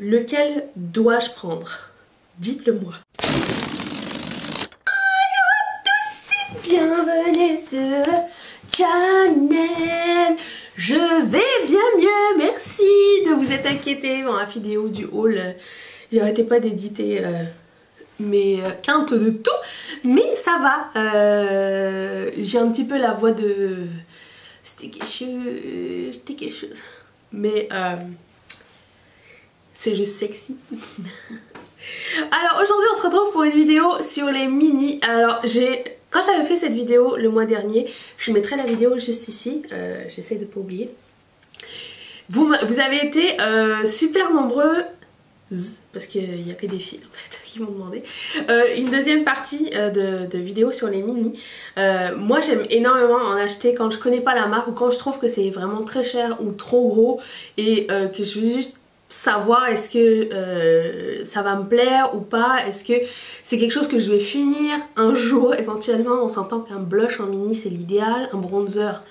Lequel dois-je prendre? Dites-le moi. Allô à tous et bienvenue sur le channel. Je vais bien mieux, merci de vous être inquiété dans la vidéo du haul. J'arrêtais pas d'éditer mes quintes de tout, mais ça va. J'ai un petit peu la voix de... C'était quelque chose. Mais c'est juste sexy. Alors aujourd'hui on se retrouve pour une vidéo sur les mini. Alors quand j'avais fait cette vidéo le mois dernier, je mettrai la vidéo juste ici, j'essaie de pas oublier. Vous avez été super nombreux, parce qu'il n'y a que des filles en fait qui m'ont demandé une deuxième partie de vidéo sur les mini. Moi j'aime énormément en acheter quand je connais pas la marque ou quand je trouve que c'est vraiment très cher ou trop gros et que je veux juste savoir est-ce que ça va me plaire ou pas, est-ce que c'est quelque chose que je vais finir un jour éventuellement. On s'entend qu'un blush en mini c'est l'idéal, un bronzer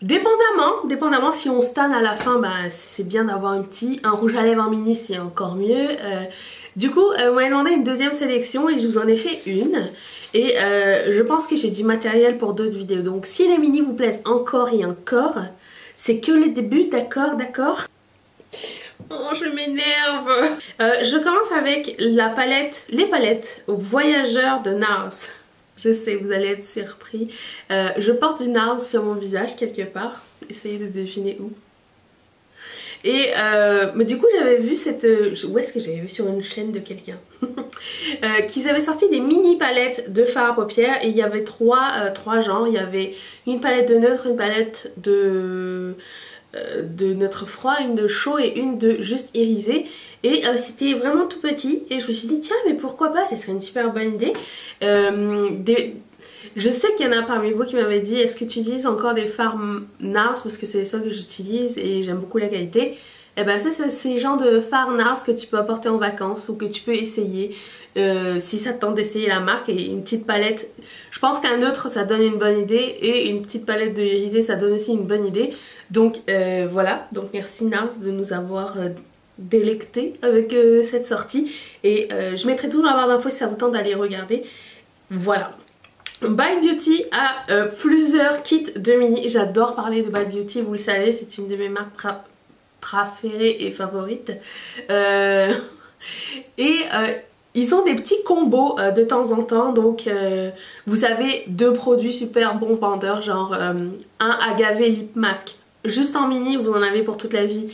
dépendamment si on stan à la fin, bah, c'est bien d'avoir un rouge à lèvres en mini, c'est encore mieux. Du coup on m'a demandé une deuxième sélection et je vous en ai fait une et je pense que j'ai du matériel pour d'autres vidéos, donc si les mini vous plaisent encore et encore, c'est que le début, d'accord. Oh, je m'énerve. Je commence avec les palettes Voyageurs de NARS. Je sais, vous allez être surpris. Je porte du NARS sur mon visage quelque part. Essayez de deviner où. Et mais du coup j'avais vu où est-ce que j'avais vu sur une chaîne de quelqu'un qu'ils avaient sorti des mini palettes de fard à paupières et il y avait trois genres. Il y avait une palette de neutre, une palette de neutre froid, une de chaud et une de juste irisé, et c'était vraiment tout petit et je me suis dit tiens mais pourquoi pas, ce serait une super bonne idée. Je sais qu'il y en a parmi vous qui m'avaient dit est-ce que tu utilises encore des fards NARS, parce que c'est les seuls que j'utilise et j'aime beaucoup la qualité. Et ben ça c'est le genre de fard NARS que tu peux apporter en vacances ou que tu peux essayer si ça te tente d'essayer la marque. Et une petite palette, je pense qu'un neutre ça donne une bonne idée et une petite palette de irisé ça donne aussi une bonne idée. Donc voilà, donc merci NARS de nous avoir délecté avec cette sortie et je mettrai tout dans la barre d'infos si ça vous tente d'aller regarder. Voilà. Bite Beauty a plusieurs kits de mini. J'adore parler de Bite Beauty, vous le savez, c'est une de mes marques préférées et favorites. Ils ont des petits combos de temps en temps, donc vous avez deux produits super bons vendeurs, genre un Agave Lip Mask, juste en mini, vous en avez pour toute la vie,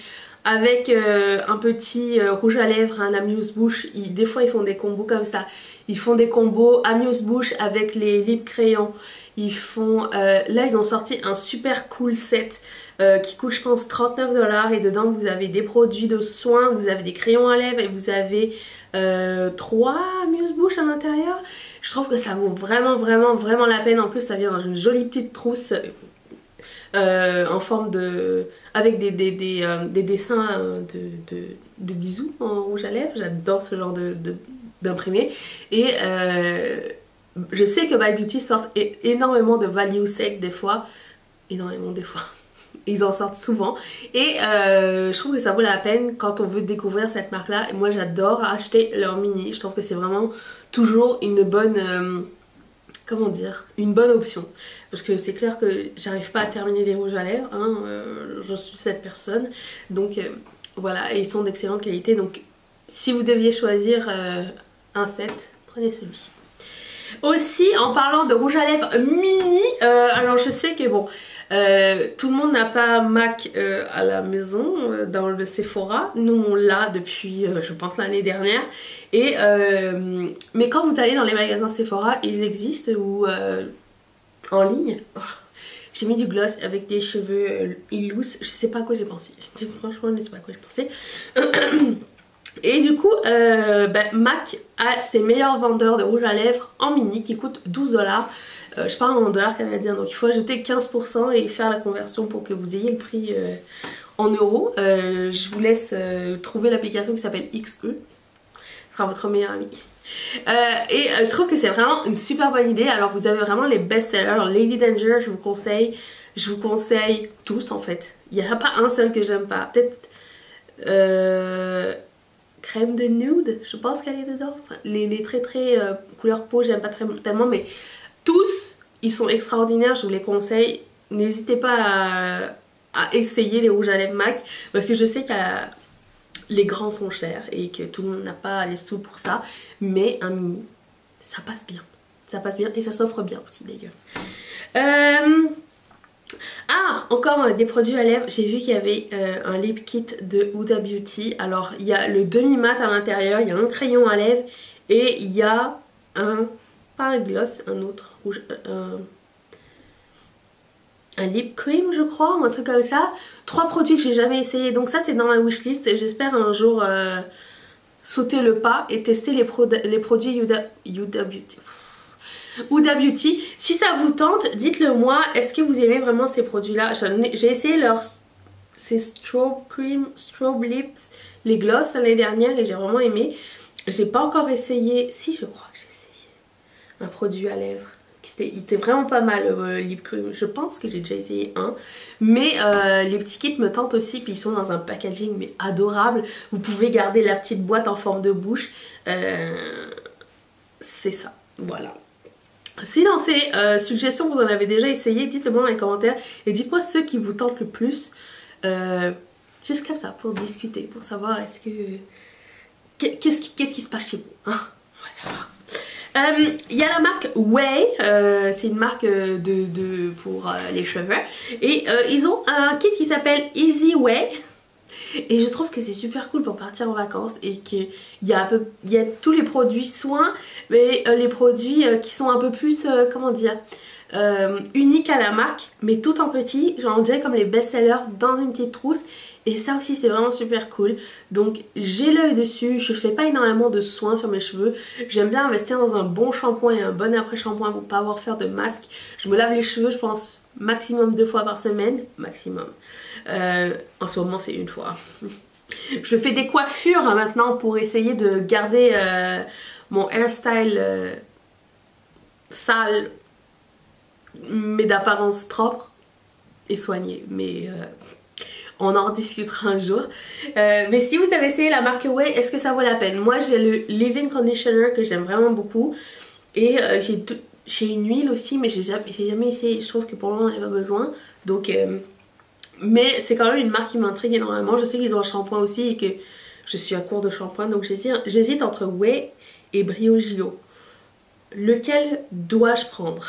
avec un petit rouge à lèvres, un amuse-bouche. Des fois ils font des combos comme ça. Ils font des combos amuse-bouche avec les lip crayons. Ils font... là ils ont sorti un super cool set qui coûte je pense 39 $ et dedans vous avez des produits de soins, vous avez des crayons à lèvres et vous avez 3 amuse-bouche à l'intérieur. Je trouve que ça vaut vraiment la peine. En plus ça vient dans une jolie petite trousse en forme de... avec des dessins de bisous en rouge à lèvres. J'adore ce genre d'imprimé. Et je sais que Bite Beauty sortent énormément de value sec des fois. Énormément des fois. Ils en sortent souvent. Et je trouve que ça vaut la peine quand on veut découvrir cette marque là. Et moi j'adore acheter leur mini. Je trouve que c'est vraiment toujours une bonne... comment dire, une bonne option, parce que c'est clair que j'arrive pas à terminer des rouges à lèvres, hein, je suis cette personne, donc voilà, et ils sont d'excellente qualité, donc si vous deviez choisir un set, prenez celui-ci. Aussi, en parlant de rouge à lèvres mini, alors je sais que bon, tout le monde n'a pas MAC à la maison dans le Sephora. Nous on l'a depuis je pense l'année dernière. Et mais quand vous allez dans les magasins Sephora, ils existent ou en ligne. Oh, j'ai mis du gloss avec des cheveux loose. Je sais pas à quoi j'ai pensé. Franchement je ne sais pas à quoi j'ai pensé. Et du coup MAC a ses meilleurs vendeurs de rouge à lèvres en mini qui coûtent 12 $. Je parle en dollars canadiens, donc il faut ajouter 15% et faire la conversion pour que vous ayez le prix en euros. Je vous laisse trouver l'application qui s'appelle XE, ce sera votre meilleur ami. Je trouve que c'est vraiment une super bonne idée. Alors vous avez vraiment les best-sellers. Lady Danger, je vous conseille tous en fait. Il n'y en a pas un seul que j'aime pas. Peut-être crème de nude, je pense qu'elle est dedans. Les très couleur peau, j'aime pas tellement, mais tous, ils sont extraordinaires, je vous les conseille. N'hésitez pas à essayer les rouges à lèvres MAC, parce que je sais que les grands sont chers et que tout le monde n'a pas les sous pour ça, mais un mini, ça passe bien. Ça passe bien et ça s'offre bien aussi d'ailleurs. Ah, encore des produits à lèvres. J'ai vu qu'il y avait un lip kit de Huda Beauty. Alors, il y a le demi-mat à l'intérieur, il y a un crayon à lèvres et il y a pas un gloss, un autre rouge, un lip cream je crois, ou un truc comme ça. 3 produits que j'ai jamais essayé, donc ça c'est dans ma wishlist et j'espère un jour sauter le pas et tester les produits Huda Beauty. Huda Beauty. Si ça vous tente, dites-le moi. Est-ce que vous aimez vraiment ces produits-là? J'ai essayé ces Strobe Lips, les gloss l'année dernière et j'ai vraiment aimé. J'ai pas encore essayé. Si, je crois que j'ai essayé un produit à lèvres. Il était vraiment pas mal le lip cream. Je pense que j'ai déjà essayé un. Mais les petits kits me tentent aussi. Puis ils sont dans un packaging mais adorable. Vous pouvez garder la petite boîte en forme de bouche. C'est ça. Voilà. Si dans ces suggestions vous en avez déjà essayé, dites-le moi dans les commentaires et dites-moi ceux qui vous tentent le plus. Juste comme ça, pour discuter, pour savoir est-ce que... Qu'est-ce qui se passe chez vous, hein? On va savoir. Il y a la marque Way, c'est une marque pour les cheveux. Et ils ont un kit qui s'appelle Easy Way. Et je trouve que c'est super cool pour partir en vacances et qu'il y a tous les produits soins, mais les produits qui sont un peu plus, comment dire, uniques à la marque, mais tout en petit, genre on dirait comme les best-sellers dans une petite trousse. Et ça aussi c'est vraiment super cool. Donc j'ai l'œil dessus, je fais pas énormément de soins sur mes cheveux. J'aime bien investir dans un bon shampoing et un bon après-shampoing pour pas avoir à faire de masque. Je me lave les cheveux je pense maximum 2 fois par semaine, maximum. En ce moment c'est 1 fois. Je fais des coiffures maintenant pour essayer de garder mon hairstyle sale mais d'apparence propre et soignée. Mais on en discutera un jour. Mais si vous avez essayé la marque Way, est-ce que ça vaut la peine? Moi j'ai le Leave-In Conditioner que j'aime vraiment beaucoup. Et j'ai une huile aussi mais j'ai jamais essayé. Je trouve que pour le moment j'en ai pas besoin. Donc mais c'est quand même une marque qui m'intrigue énormément. Je sais qu'ils ont un shampoing aussi et que je suis à court de shampoing. Donc j'hésite entre Way et Briogeo. Lequel dois-je prendre?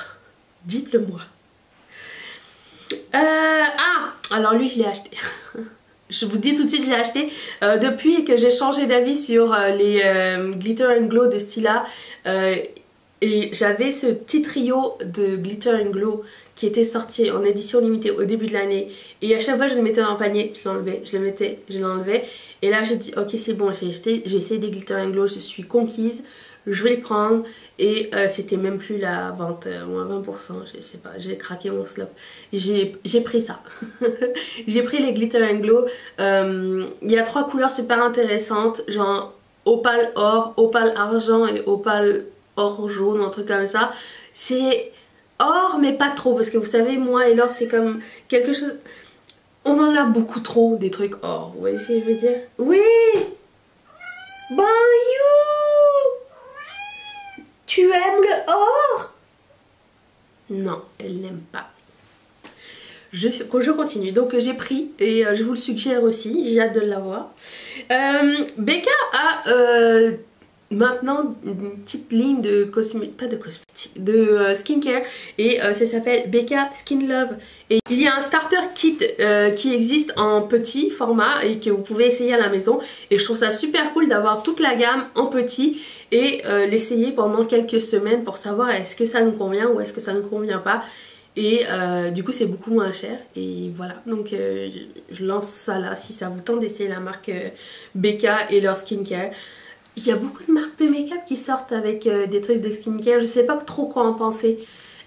Dites-le moi. Alors lui je l'ai acheté. Je vous dis tout de suite je l'ai acheté. Depuis que j'ai changé d'avis sur les Glitter and Glow de Stila. Et j'avais ce petit trio de Glitter and Glow qui était sorti en édition limitée au début de l'année. Et à chaque fois je le mettais dans un panier, je l'enlevais, je le mettais, je l'enlevais. Et là j'ai dit ok c'est bon, j'ai essayé des Glitter and Glow, je suis conquise, je vais le prendre. Et c'était même plus la vente, moins 20%, je sais pas, j'ai craqué mon slop. J'ai pris ça. J'ai pris les Glitter and Glow. Il y a 3 couleurs super intéressantes, genre opale or, opale argent et opale or jaune, un truc comme ça. C'est or mais pas trop parce que vous savez moi et l'or c'est comme quelque chose, on en a beaucoup trop des trucs or, vous voyez ce que je veux dire? Oui, bon you, tu aimes le or? Non, elle n'aime pas. Je continue, donc j'ai pris et je vous le suggère aussi, j'ai hâte de l'avoir. Becca a maintenant une petite ligne de cosmétiques, pas de cosmétiques, de skincare et ça s'appelle Becca Skin Love. Et il y a un starter kit qui existe en petit format et que vous pouvez essayer à la maison. Et je trouve ça super cool d'avoir toute la gamme en petit et l'essayer pendant quelques semaines pour savoir est-ce que ça nous convient ou est-ce que ça ne convient pas. Et du coup c'est beaucoup moins cher et voilà, donc je lance ça là si ça vous tente d'essayer la marque Becca et leur skincare. Il y a beaucoup de marques de make-up qui sortent avec des trucs de skincare, je sais pas trop quoi en penser.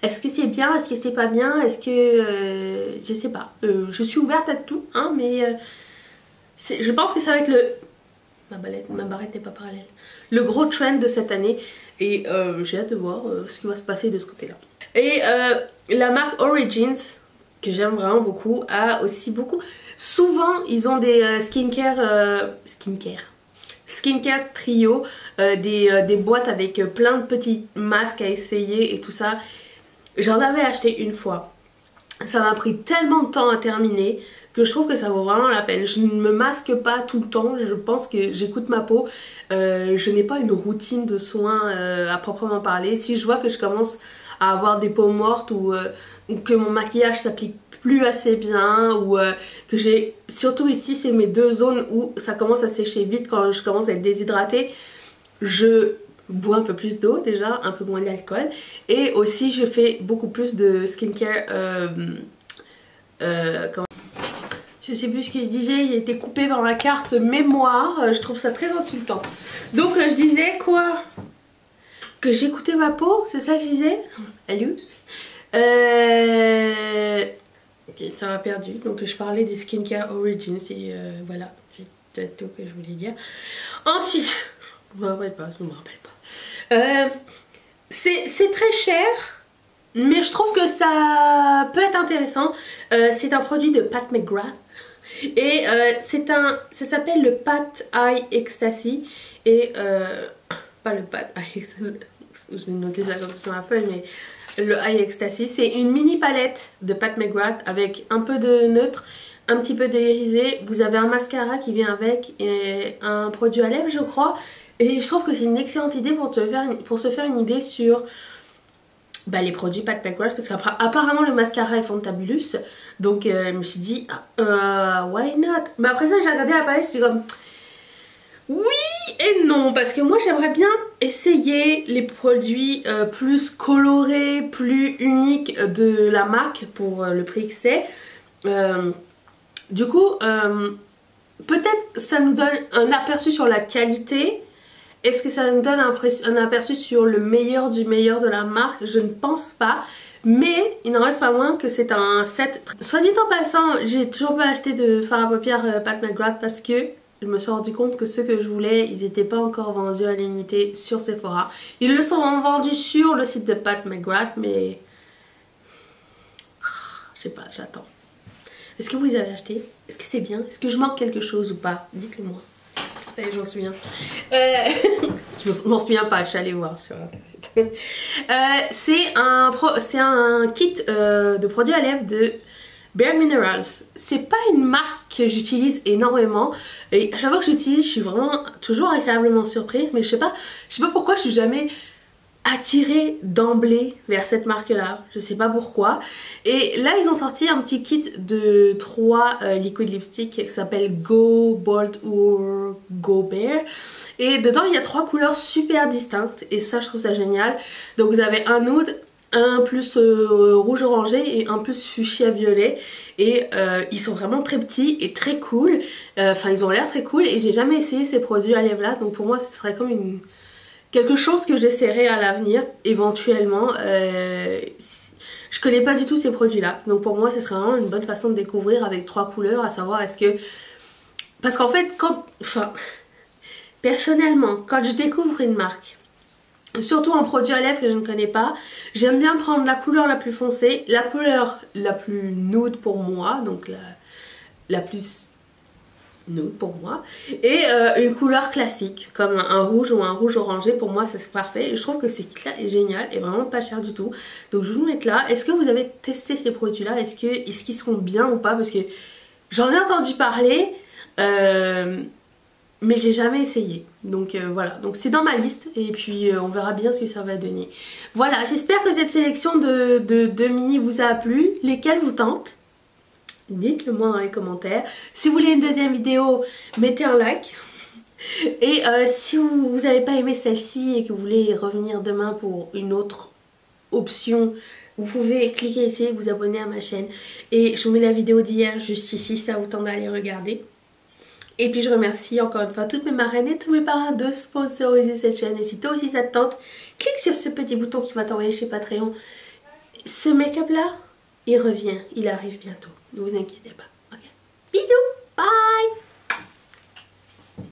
Est-ce que c'est bien, est-ce que c'est pas bien, est-ce que... je sais pas, je suis ouverte à tout, hein, mais je pense que ça va être ma barrette n'est pas parallèle. Le gros trend de cette année et j'ai hâte de voir ce qui va se passer de ce côté là. Et la marque Origins, que j'aime vraiment beaucoup, a aussi beaucoup... Souvent, ils ont des skincare trio, des boîtes avec plein de petits masques à essayer et tout ça. J'en avais acheté une fois. Ça m'a pris tellement de temps à terminer que je trouve que ça vaut vraiment la peine. Je ne me masque pas tout le temps, je pense que j'écoute ma peau. Je n'ai pas une routine de soins à proprement parler. Si je vois que je commence à avoir des peaux mortes ou que mon maquillage s'applique plus assez bien ou que j'ai... Surtout ici, c'est mes deux zones où ça commence à sécher vite quand je commence à être déshydratée. Je bois un peu plus d'eau déjà, un peu moins d'alcool. Et aussi, je fais beaucoup plus de skincare... Je sais plus ce que je disais, il a été coupé par ma carte mémoire, je trouve ça très insultant. Donc je disais quoi? Que j'écoutais ma peau, c'est ça que je disais? Allô? Ok, ça m'a perdu, donc je parlais des Skincare Origins et voilà, c'est tout que je voulais dire. Ensuite, je me rappelle pas, c'est très cher. Mais je trouve que ça peut être intéressant. C'est un produit de Pat McGrath. Et ça s'appelle le Pat Eye Ecstasy. Et pas le Pat Eye Ecstasy, j'ai noté ça sur ma feuille, mais le Eye Ecstasy. C'est une mini palette de Pat McGrath avec un peu de neutre, un petit peu d'irisé. Vous avez un mascara qui vient avec et un produit à lèvres, je crois. Et je trouve que c'est une excellente idée pour se faire une idée sur... Bah, les produits Pat McGrath, parce qu'apparemment le mascara est Fantabulous, donc je me suis dit why not. Mais après ça j'ai regardé la palette, je suis comme oui et non, parce que moi j'aimerais bien essayer les produits plus colorés, plus uniques de la marque pour le prix que c'est. Du coup peut-être ça nous donne un aperçu sur la qualité. Est-ce que ça nous donne un aperçu sur le meilleur du meilleur de la marque? Je ne pense pas. Mais il n'en reste pas moins que c'est un set. Soit dit en passant, j'ai toujours pas acheté de fard à paupières Pat McGrath parce que je me suis rendu compte que ceux que je voulais, ils n'étaient pas encore vendus à l'unité sur Sephora. Ils le sont vendus sur le site de Pat McGrath, mais... Je sais pas, j'attends. Est-ce que vous les avez achetés? Est-ce que c'est bien? Est-ce que je manque quelque chose ou pas? Dites-le moi. Je m'en souviens. Je m'en souviens pas, je suis allée voir sur internet. C'est un kit de produits à lèvres de Bare Minerals. C'est pas une marque que j'utilise énormément. Et à chaque fois que j'utilise, je suis vraiment toujours agréablement surprise. Mais je sais pas pourquoi je suis jamais attirée d'emblée vers cette marque là, je sais pas pourquoi. Et là ils ont sorti un petit kit de 3 liquid lipstick qui s'appelle Go Bold ou Go Bare, et dedans il y a 3 couleurs super distinctes et ça je trouve ça génial. Donc vous avez un nude, un plus rouge orangé et un plus fuchsia violet, et ils sont vraiment très petits et très cool. Enfin ils ont l'air très cool et j'ai jamais essayé ces produits à lèvres là, donc pour moi ce serait comme quelque chose que j'essaierai à l'avenir, éventuellement. Je connais pas du tout ces produits là, donc pour moi ce serait vraiment une bonne façon de découvrir avec 3 couleurs, à savoir est-ce que... Parce qu'en fait, personnellement, quand je découvre une marque, surtout un produit à lèvres que je ne connais pas, j'aime bien prendre la couleur la plus foncée, la couleur la plus nude pour moi, donc la plus... nude pour moi, et une couleur classique comme un rouge ou un rouge orangé. Pour moi ça c'est parfait et je trouve que ce kit là est génial et vraiment pas cher du tout, donc je vais vous mettre là. Est-ce que vous avez testé ces produits là? Est-ce qu'ils seront bien ou pas? Parce que j'en ai entendu parler mais j'ai jamais essayé, donc voilà, donc c'est dans ma liste et puis on verra bien ce que ça va donner. Voilà, j'espère que cette sélection de mini vous a plu. Lesquels vous tentent? Dites-le moi dans les commentaires. Si vous voulez une deuxième vidéo, mettez un like. Et si vous n'avez pas aimé celle-ci et que vous voulez revenir demain pour une autre option, vous pouvez cliquer ici et vous abonner à ma chaîne. Et je vous mets la vidéo d'hier juste ici, ça vous tente d'aller regarder. Et puis je remercie encore une fois toutes mes marraines et tous mes parrains de sponsoriser cette chaîne. Et si toi aussi ça te tente, clique sur ce petit bouton qui va t'envoyer chez Patreon. Ce make-up là, il revient, il arrive bientôt. Ne vous inquiétez pas. Ok. Bisous!